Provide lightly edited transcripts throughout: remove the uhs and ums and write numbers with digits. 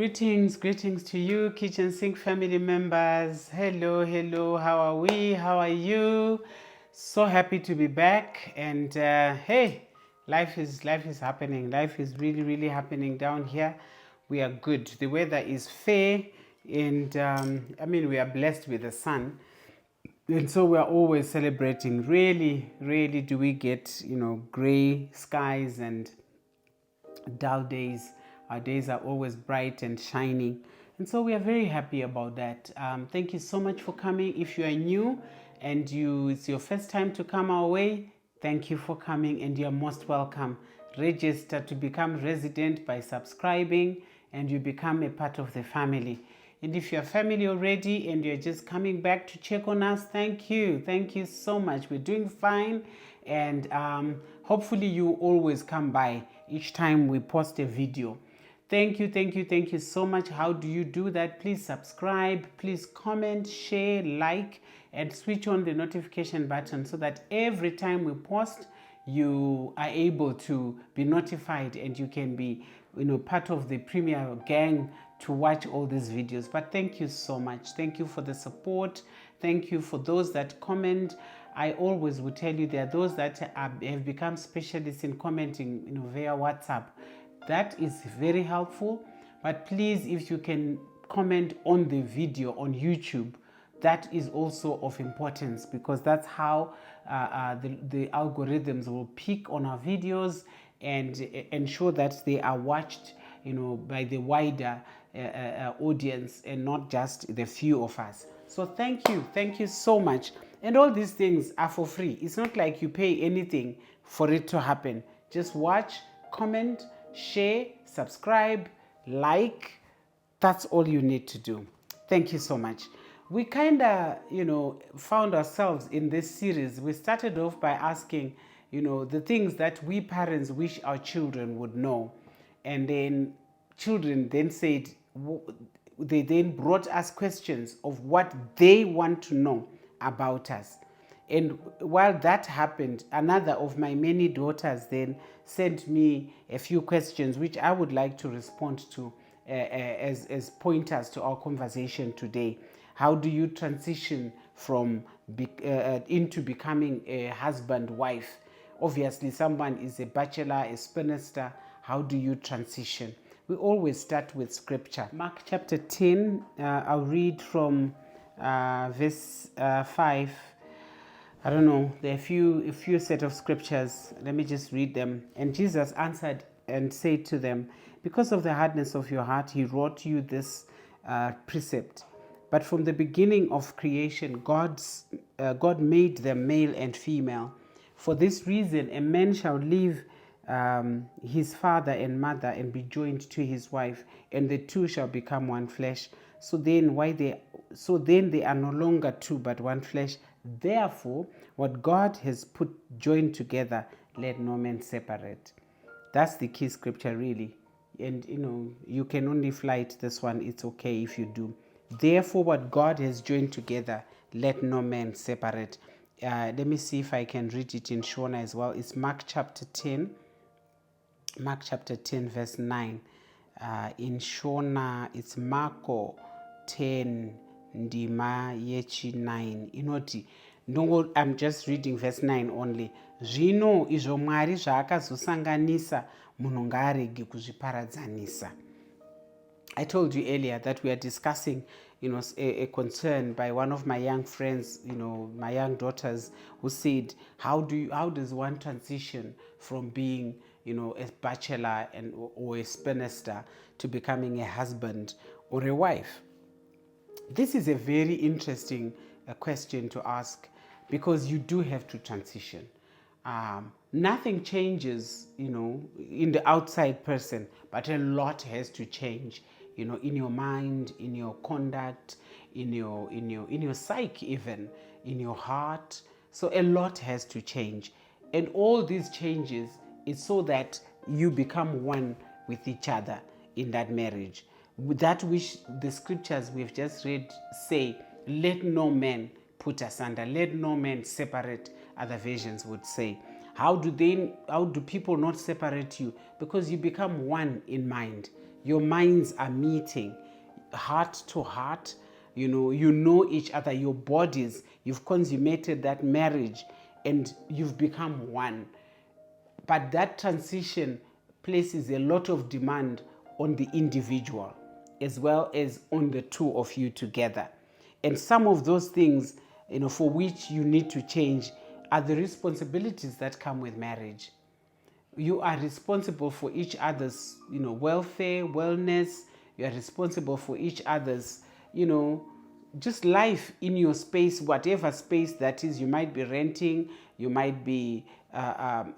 Greetings to you, Kitchen Sink family members. Hello, how are we? How are you? So happy to be back. And hey, life is happening. Life is really happening down here. We are good. The weather is fair, and we are blessed with the sun. And so we are always celebrating. Really do we get, gray skies and dull days. Our days are always bright and shining. And so we are very happy about that. Thank you so much for coming. If you are new and it's your first time to come our way, thank you for coming and you're most welcome. Register to become resident by subscribing and you become a part of the family. And if you're family already and you're just coming back to check on us, thank you. Thank you so much. We're doing fine. And hopefully you always come by each time we post a video. Thank you so much. How do you do that? Please subscribe, please comment, share, like, and switch on the notification button so that every time we post, you are able to be notified and you can be part of the premier gang to watch all these videos. But thank you so much. Thank you for the support. Thank you for those that comment. I always will tell you there are those that have become specialists in commenting via WhatsApp. That is very helpful. But please, if you can comment on the video on YouTube, that is also of importance because that's how the algorithms will pick on our videos and ensure that they are watched by the wider audience and not just the few of us. So thank you so much. And all these things are for free. It's not like you pay anything for it to happen. Just watch, comment, share, subscribe, like. That's all you need to do. Thank you so much. We kind of, found ourselves in this series. We started off by asking, the things that we parents wish our children would know. And then children then said, they then brought us questions of what they want to know about us. And while that happened, another of my many daughters then sent me a few questions which I would like to respond to as pointers to our conversation today. How do you transition from into becoming a husband, wife? Obviously, someone is a bachelor, a spinster. How do you transition? We always start with scripture. Mark chapter 10, I'll read from verse 5. I don't know, there are a few set of scriptures. Let me just read them. And Jesus answered and said to them, because of the hardness of your heart, he wrote you this precept. But from the beginning of creation, God made them male and female. For this reason, a man shall leave his father and mother and be joined to his wife, and the two shall become one flesh. So then they are no longer two but one flesh. Therefore, what God has put joined together, let no man separate. That's the key scripture, really. And you can only flight this one. It's okay if you do. Therefore, what God has joined together, let no man separate. Let me see if I can read it in Shona as well. It's Mark chapter 10. Mark chapter 10 verse 9. In Shona, it's Marko 10 ndima yechi 9. Inoti, no, I'm just reading verse 9 only. Zvino izvo Mwari zvaakazosanganisa munhu ngaarege kuzviparadzanisa. I told you earlier that we are discussing, a concern by one of my young friends, my young daughters, who said, how does one transition from being, a bachelor or a spinster to becoming a husband or a wife? This is a very interesting question to ask because you do have to transition. Nothing changes, in the outside person, but a lot has to change, in your mind, in your conduct, in your psyche, even in your heart. So a lot has to change, and all these changes is so that you become one with each other in that marriage. That which the scriptures we've just read say, let no man put asunder, let no man separate, other versions would say. How do people not separate you? Because you become one in mind. Your minds are meeting heart to heart. You know each other, your bodies, you've consummated that marriage and you've become one. But that transition places a lot of demand on the individual as well as on the two of you together. And some of those things, for which you need to change are the responsibilities that come with marriage. You are responsible for each other's, welfare, wellness. You are responsible for each other's, just life in your space, whatever space that is. You might be renting, you might be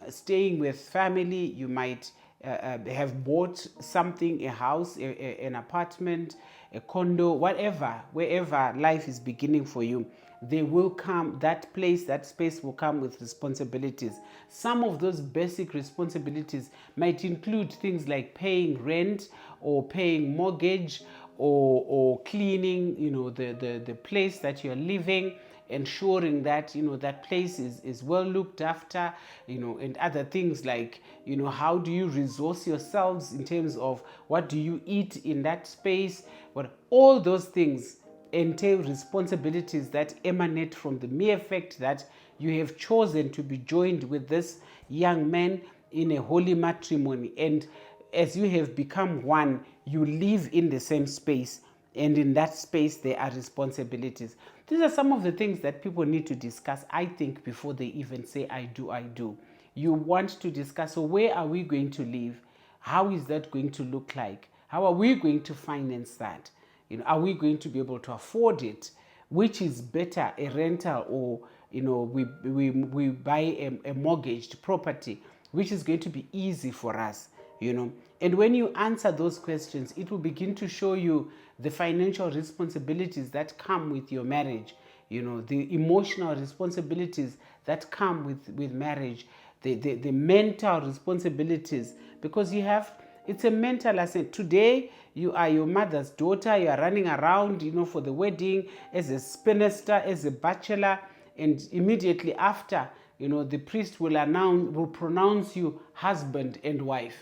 staying with family, you might have bought something, a house, an apartment, a condo, whatever, wherever life is beginning for you. They will come, that place, that space will come with responsibilities. Some of those basic responsibilities might include things like paying rent or paying mortgage, or cleaning, the place that you're living, ensuring that that place is well looked after, and other things like, how do you resource yourselves in terms of what do you eat in that space. But all those things entail responsibilities that emanate from the mere fact that you have chosen to be joined with this young man in a holy matrimony. And as you have become one, you live in the same space, and in that space there are responsibilities. These are some of the things that people need to discuss, I think, before they even say I do. You want to discuss, so where are we going to live? How is that going to look like? How are we going to finance that? Are we going to be able to afford it? Which is better, a rental, or we buy a mortgaged property, which is going to be easy for us? And when you answer those questions, it will begin to show you the financial responsibilities that come with your marriage, the emotional responsibilities that come with marriage, the mental responsibilities, because it's a mental asset. Today, you are your mother's daughter. You are running around, for the wedding as a spinster, as a bachelor, and immediately after, the priest will pronounce you husband and wife.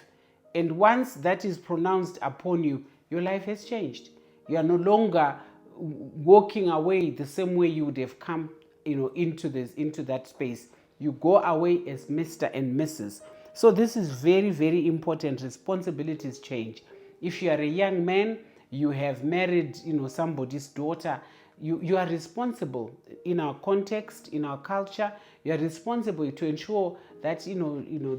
And once that is pronounced upon you, your life has changed. You are no longer walking away the same way you would have come, into that space. You go away as Mr. and Mrs. So this is very, very important. Responsibilities change. If you are a young man, you have married, somebody's daughter, you are responsible. In our context, in our culture, you are responsible to ensure that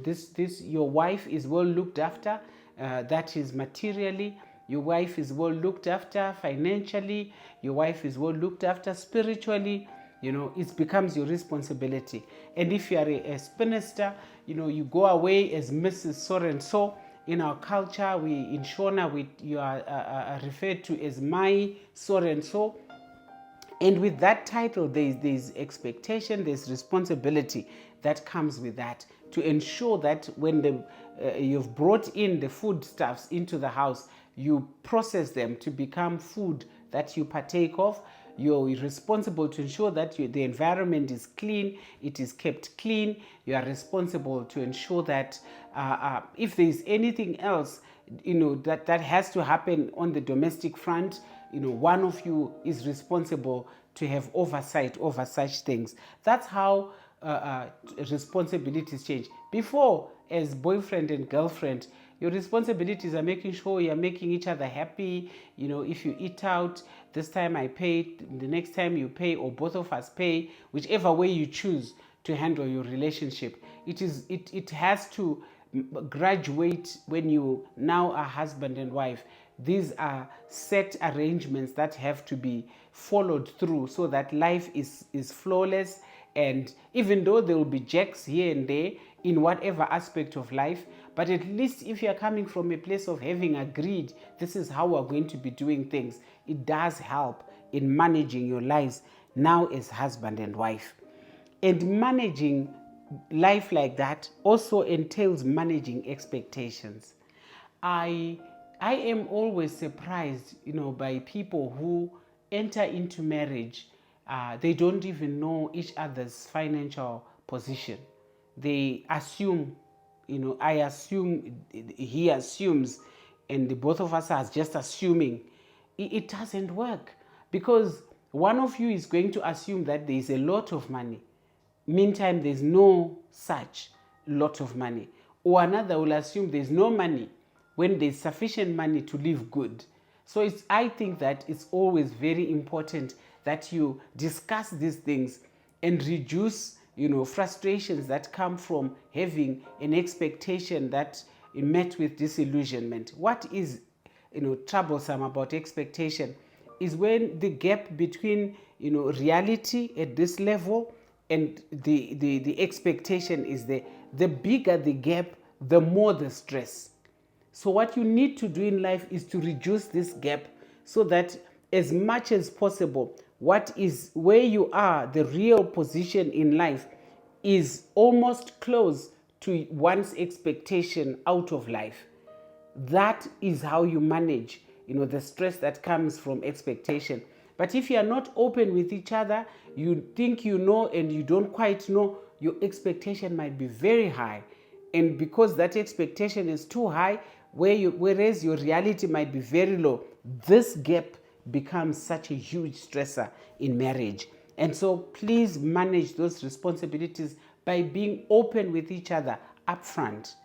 this your wife is well looked after. That is materially. Your wife is well looked after financially. Your wife is well looked after spiritually. It becomes your responsibility. And if you are a spinster, you go away as Mrs. So and so. In our culture, in Shona, you are referred to as my so and so. And with that title, there's expectation, there's responsibility that comes with that, to ensure that when you've brought in the foodstuffs into the house, you process them to become food that you partake of. You're responsible to ensure that the environment is clean, it is kept clean. You are responsible to ensure that if there is anything else, that has to happen on the domestic front, one of you is responsible to have oversight over such things. That's how responsibilities change. Before, as boyfriend and girlfriend, your responsibilities are making sure you're making each other happy. If you eat out, this time I pay, the next time you pay, or both of us pay, whichever way you choose to handle your relationship. It has to graduate when you now are husband and wife. These are set arrangements that have to be followed through so that life is flawless. And even though there will be jerks here and there in whatever aspect of life, but at least if you're coming from a place of having agreed, this is how we're going to be doing things, it does help in managing your lives now as husband and wife. And managing life like that also entails managing expectations. I am always surprised, by people who enter into marriage. They don't even know each other's financial position. They assume, I assume, he assumes, and the both of us are just assuming, it doesn't work, because one of you is going to assume that there is a lot of money. Meantime, there's no such lot of money. Or another will assume there's no money when there's sufficient money to live good. So I think that it's always very important that you discuss these things and reduce, frustrations that come from having an expectation that met with disillusionment. What is, troublesome about expectation is when the gap between, reality at this level and the expectation is there. The bigger the gap, the more the stress. So what you need to do in life is to reduce this gap, so that as much as possible, what is where you are, the real position in life, is almost close to one's expectation out of life. That is how you manage, the stress that comes from expectation. But if you are not open with each other, you think you know and you don't quite know, your expectation might be very high. And because that expectation is too high, whereas your reality might be very low, this gap becomes such a huge stressor in marriage. And so please manage those responsibilities by being open with each other upfront.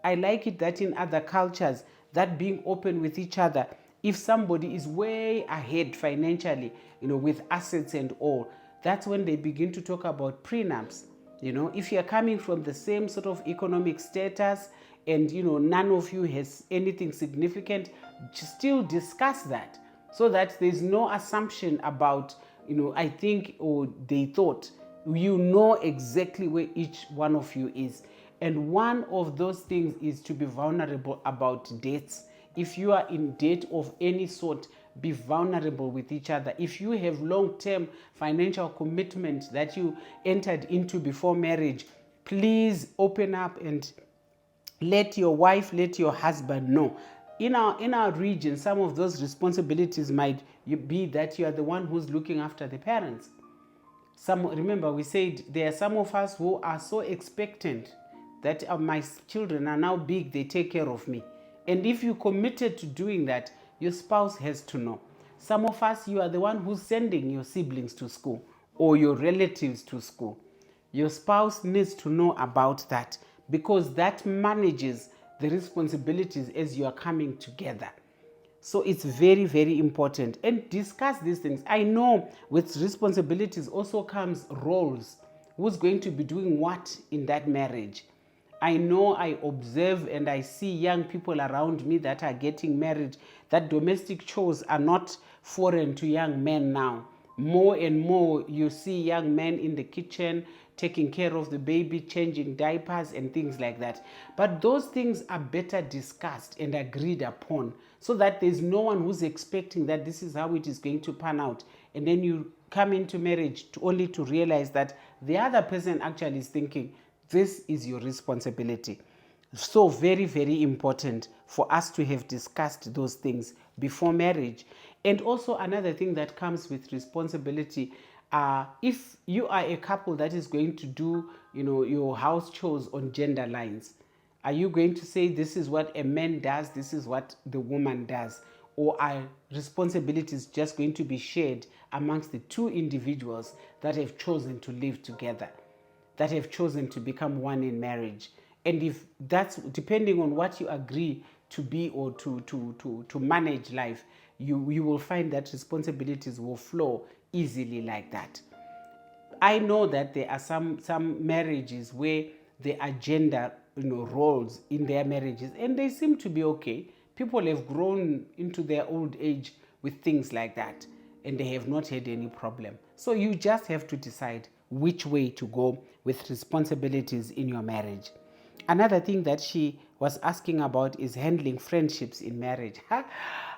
I like it that in other cultures, that being open with each other, if somebody is way ahead financially, with assets and all, that's when they begin to talk about prenups. If you're coming from the same sort of economic status and, none of you has anything significant, still discuss that, so that there's no assumption about, I think, or they thought. Exactly where each one of you is. And one of those things is to be vulnerable about debts. If you are in debt of any sort, be vulnerable with each other. If you have long-term financial commitment that you entered into before marriage, please open up and let your wife, let your husband know. In our region, some of those responsibilities might be that you are the one who's looking after the parents. Remember, we said there are some of us who are so expectant that my children are now big, they take care of me. And if you committed to doing that, your spouse has to know. Some of us, you are the one who's sending your siblings to school or your relatives to school. Your spouse needs to know about that, because that manages the responsibilities as you are coming together. So it's very, very important. And discuss these things. I know with responsibilities also comes roles. Who's going to be doing what in that marriage? I know, I observe and I see young people around me that are getting married, that domestic chores are not foreign to young men now. More and more you see young men in the kitchen taking care of the baby, changing diapers and things like that. But those things are better discussed and agreed upon, so that there's no one who's expecting that this is how it is going to pan out. And then you come into marriage only to realize that the other person actually is thinking, this is your responsibility. So very, very important for us to have discussed those things before marriage. And also another thing that comes with responsibility, if you are a couple that is going to do, your house chores on gender lines, are you going to say this is what a man does, this is what the woman does? Or are responsibilities just going to be shared amongst the two individuals that have chosen to live together, that have chosen to become one in marriage? And if that's depending on what you agree to be or to manage life, you will find that responsibilities will flow easily like that. I know that there are some marriages where there are gender roles in their marriages, and they seem to be okay. People have grown into their old age with things like that, and they have not had any problem. So you just have to decide which way to go with responsibilities in your marriage. Another thing that she was asking about is handling friendships in marriage.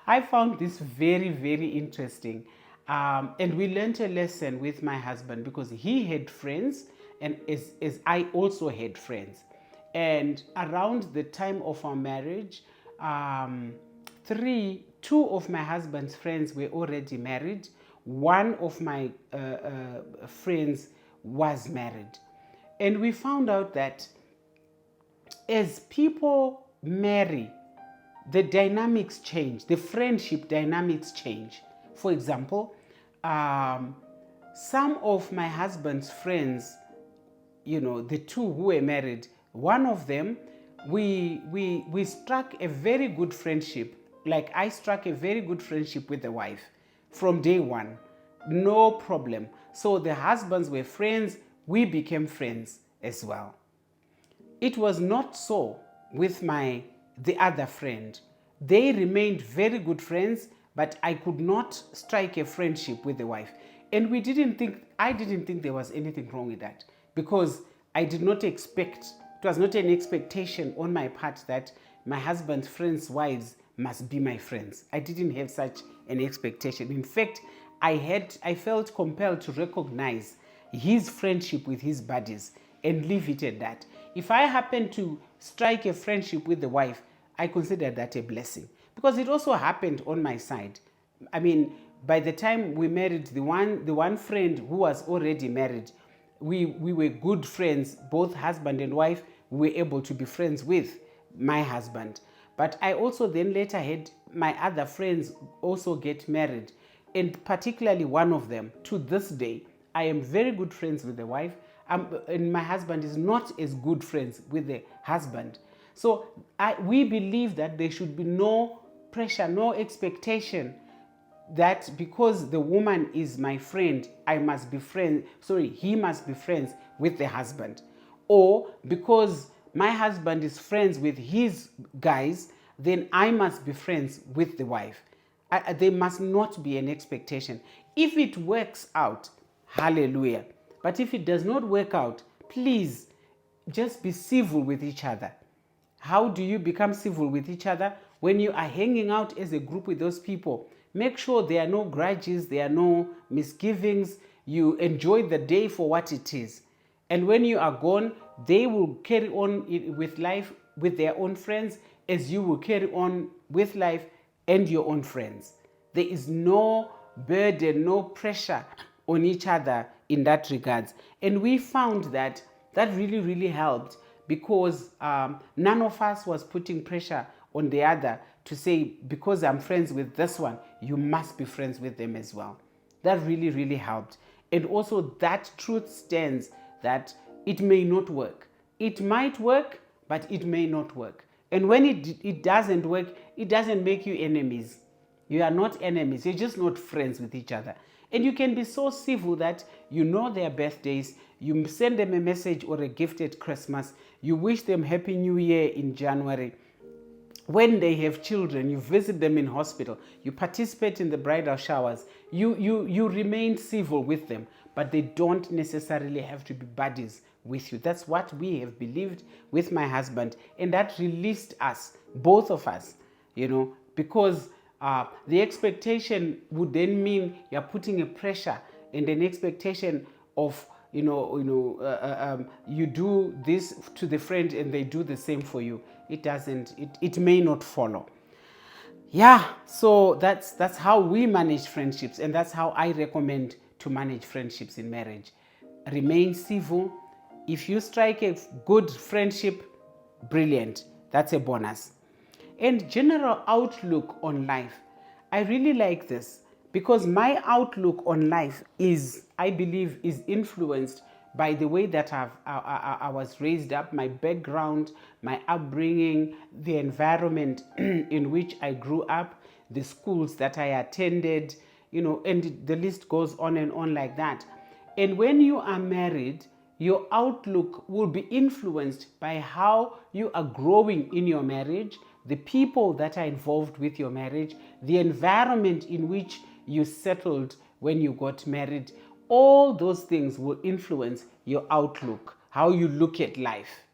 I found this very, very interesting. And we learned a lesson with my husband, because he had friends, and as I also had friends. And around the time of our marriage, two of my husband's friends were already married. One of my friends was married. And we found out that as people marry, the dynamics change, the friendship dynamics change. For example, some of my husband's friends, the two who were married, one of them, we struck a very good friendship. Like I struck a very good friendship with the wife from day one. No problem. So the husbands were friends, we became friends as well. It was not so with the other friend. They remained very good friends, but I could not strike a friendship with the wife. And I didn't think there was anything wrong with that, because I did not expect, it was not an expectation on my part that my husband's friends' wives must be my friends. I didn't have such an expectation. In fact, I felt compelled to recognize his friendship with his buddies and leave it at that. If I happen to strike a friendship with the wife, I consider that a blessing, because it also happened on my side. I mean, by the time we married, the one friend who was already married, we were good friends, both husband and wife. We were able to be friends with my husband. But I also then later had my other friends also get married, and particularly one of them, to this day, I am very good friends with the wife, and my husband is not as good friends with the husband. So we believe that there should be no pressure, no expectation that because the woman is my friend, he must be friends with the husband. Or because my husband is friends with his guys, then I must be friends with the wife. There must not be an expectation. If it works out, hallelujah. But if it does not work out, please just be civil with each other. How do you become civil with each other? When you are hanging out as a group with those people, make sure there are no grudges, there are no misgivings. You enjoy the day for what it is. And when you are gone, they will carry on with life with their own friends, as you will carry on with life and your own friends. There is no burden, no pressure on each other in that regards. And we found that really, really helped, because none of us was putting pressure on the other to say, because I'm friends with this one, you must be friends with them as well. That really, really helped. And also that truth stands that it may not work. It might work, but it may not work. And when it doesn't work, it doesn't make you enemies. You are not enemies. You're just not friends with each other. And you can be so civil that you know their birthdays, you send them a message or a gift at Christmas, you wish them Happy New Year in January. When they have children, you visit them in hospital, you participate in the bridal showers, you remain civil with them, but they don't necessarily have to be buddies with you. That's what we have believed with my husband, and that released us, both of us, because the expectation would then mean you're putting a pressure and an expectation of you do this to the friend and they do the same for you. It may not follow. Yeah, so that's how we manage friendships, and that's how I recommend to manage friendships in marriage. Remain civil. If you strike a good friendship, brilliant. That's a bonus. And general outlook on life. I really like this, because my outlook on life I believe, is influenced by the way that I was raised up, my background, my upbringing, the environment in which I grew up, the schools that I attended, and the list goes on and on like that. And when you are married, your outlook will be influenced by how you are growing in your marriage, the people that are involved with your marriage, the environment in which you settled when you got married. All those things will influence your outlook, how you look at life.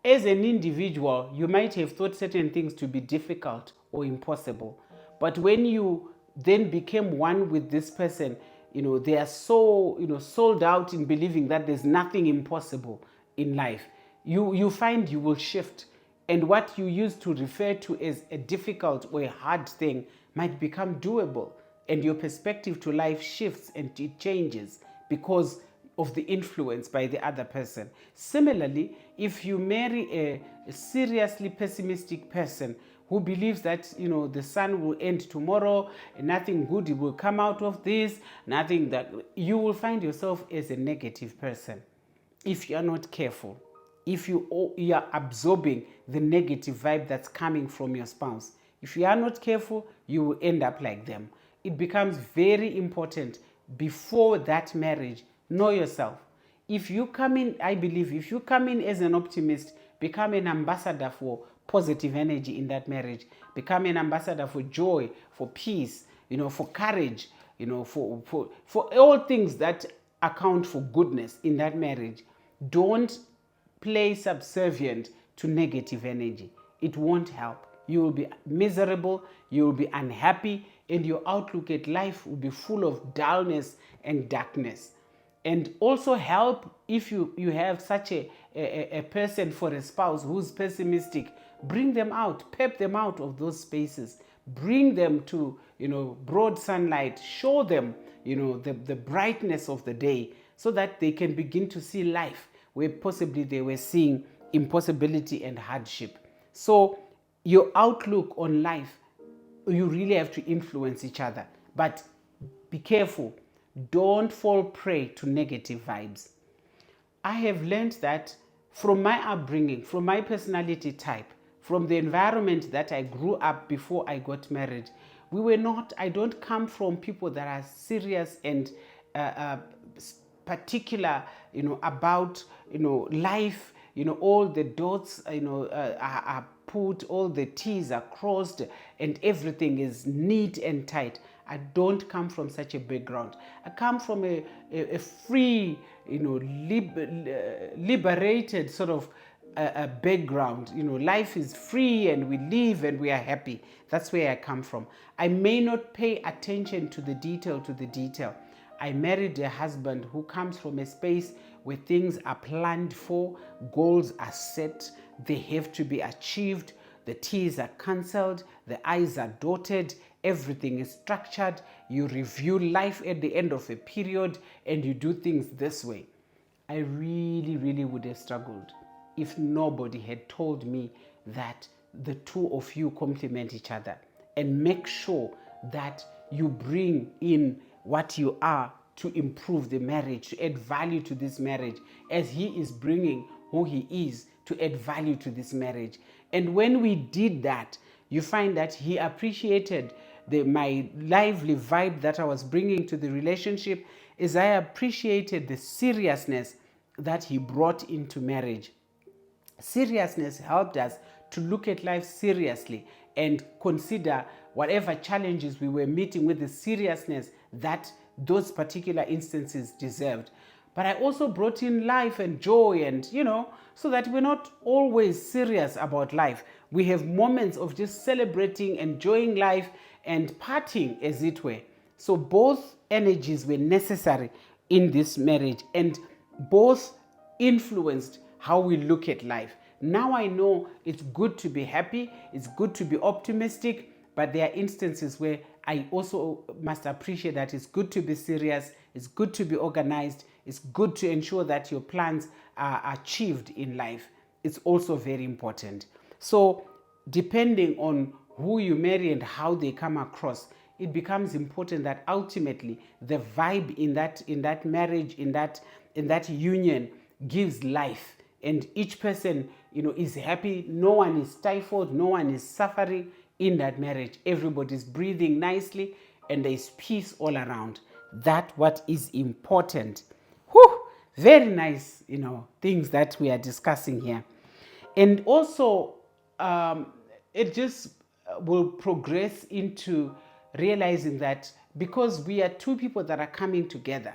As an individual, you might have thought certain things to be difficult or impossible. But when you then became one with this person, they are so, sold out in believing that there's nothing impossible in life. You find you will shift. And what you used to refer to as a difficult or a hard thing might become doable. And your perspective to life shifts and it changes, because of the influence by the other person. Similarly, if you marry a seriously pessimistic person who believes that the sun will end tomorrow and nothing good will come out of this, nothing, that you will find yourself as a negative person if you are not careful. If you are absorbing the negative vibe that's coming from your spouse, if you are not careful, you will end up like them. It becomes very important before that marriage, know yourself. If you come in, I believe, if you come in as an optimist, become an ambassador for positive energy in that marriage. Become an ambassador for joy, for peace, for courage, for all things that account for goodness in that marriage. Don't play subservient to negative energy. It won't help. You will be miserable, you will be unhappy, and your outlook at life will be full of dullness and darkness. And also help if you have such a person for a spouse who's pessimistic. Bring them out, pep them out of those spaces. Bring them to broad sunlight. Show them the brightness of the day, so that they can begin to see life where possibly they were seeing impossibility and hardship. So your outlook on life, you really have to influence each other. But be careful. Don't fall prey to negative vibes. I have learned that from my upbringing, from my personality type, from the environment that I grew up before I got married, I don't come from people that are serious and particular, about, life, all the dots, are put, all the T's are crossed, and everything is neat and tight. I don't come from such a background. I come from a free, liberated sort of a background. Life is free and we live and we are happy. That's where I come from. I may not pay attention to the detail. I married a husband who comes from a space where things are planned for, goals are set, they have to be achieved, the T's are cancelled, the I's are dotted, everything is structured. You review life at the end of a period and you do things this way. I really, really would have struggled if nobody had told me that the two of you complement each other, and make sure that you bring in what you are to improve the marriage, to add value to this marriage, as he is bringing who he is to add value to this marriage. And when we did that, you find that he appreciated my lively vibe that I was bringing to the relationship, as I appreciated the seriousness that he brought into marriage. Seriousness helped us to look at life seriously and consider whatever challenges we were meeting with the seriousness that those particular instances deserved. But I also brought in life and joy, and so that we're not always serious about life. We have moments of just celebrating, enjoying life, and partying, as it were. So both energies were necessary in this marriage, and both influenced how we look at life. Now I know it's good to be happy, it's good to be optimistic, but there are instances where I also must appreciate that it's good to be serious, it's good to be organized, it's good to ensure that your plans are achieved in life. It's also very important. So depending on who you marry and how they come across, it becomes important that ultimately the vibe in that marriage, in that union gives life, and each person is happy. No one is stifled, no one is suffering in that marriage. Everybody's breathing nicely and there's peace all around. That's what is important. Whew, very nice things that we are discussing here. And also it just will progress into realizing that because we are two people that are coming together,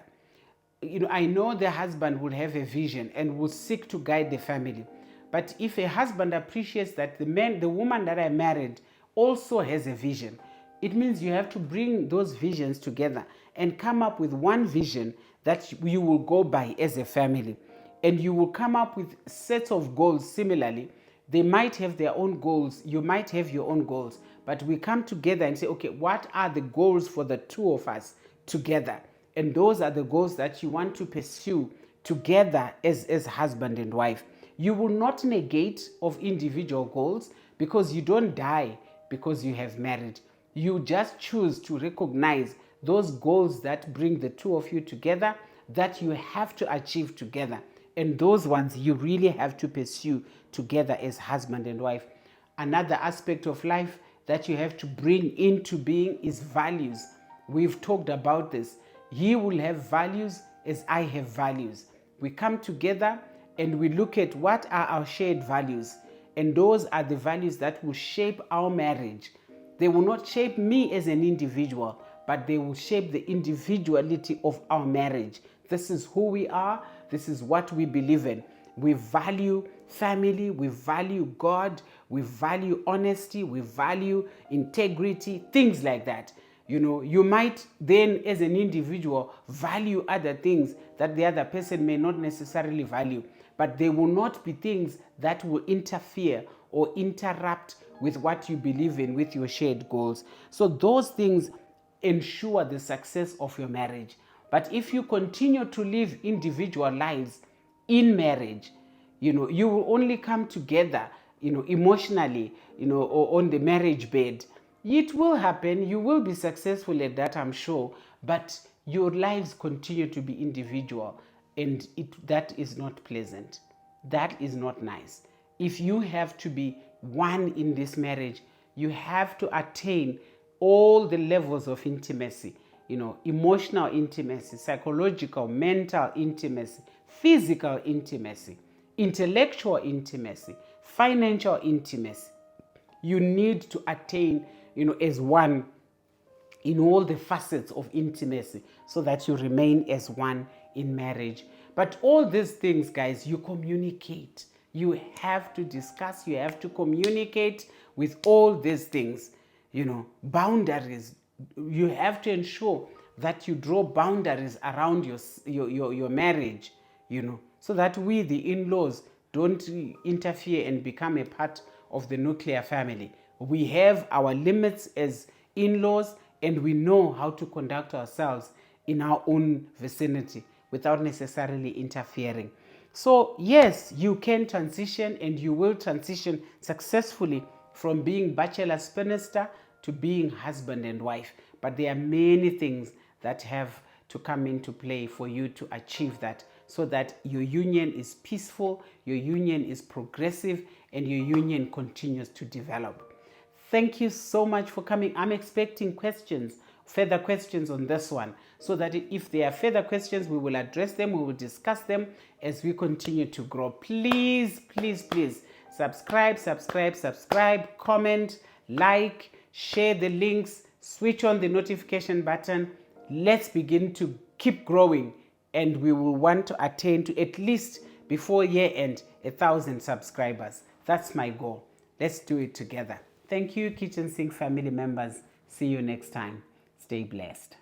I know the husband will have a vision and will seek to guide the family. But if a husband appreciates that the woman that I married also has a vision, it means you have to bring those visions together and come up with one vision that you will go by as a family. And you will come up with sets of goals similarly. They might have their own goals, you might have your own goals, but we come together and say, okay, what are the goals for the two of us together? And those are the goals that you want to pursue together as husband and wife. You will not negate of individual goals, because you don't die because you have married. You just choose to recognize those goals that bring the two of you together, that you have to achieve together. And those ones you really have to pursue together as husband and wife. Another aspect of life that you have to bring into being is values. We've talked about this. He will have values as I have values. We come together and we look at what are our shared values. And those are the values that will shape our marriage. They will not shape me as an individual, but they will shape the individuality of our marriage. This is who we are. This is what we believe in. We value family. We value God. We value honesty. We value integrity, things like that. You might then, as an individual, value other things that the other person may not necessarily value, but they will not be things that will interfere or interrupt with what you believe in, with your shared goals. So those things ensure the success of your marriage. But if you continue to live individual lives in marriage, you will only come together, emotionally, or on the marriage bed. It will happen. You will be successful at that, I'm sure. But your lives continue to be individual. And that is not pleasant. That is not nice. If you have to be one in this marriage, you have to attain all the levels of intimacy. Emotional intimacy, psychological, mental intimacy, physical intimacy, intellectual intimacy, financial intimacy. You need to attain, as one in all the facets of intimacy, so that you remain as one in marriage. But all these things, guys, you communicate. You have to discuss, you have to communicate with all these things. Boundaries. You have to ensure that you draw boundaries around your marriage, so that we, the in-laws, don't interfere and become a part of the nuclear family. We have our limits as in-laws, and we know how to conduct ourselves in our own vicinity without necessarily interfering. So yes, you can transition, and you will transition successfully from being bachelor spinster to being husband and wife. But there are many things that have to come into play for you to achieve that, so that your union is peaceful, your union is progressive, and your union continues to develop. Thank you so much for coming. I'm expecting further questions on this one, so that if there are further questions, we will address them, we will discuss them as we continue to grow. Please, please, please subscribe, comment, like, share the links, switch on the notification button. Let's begin to keep growing, and we will want to attain to at least before year end 1,000 subscribers. That's my goal. Let's do it together. Thank you, Kitchen Sink family members. See you next time. Stay blessed.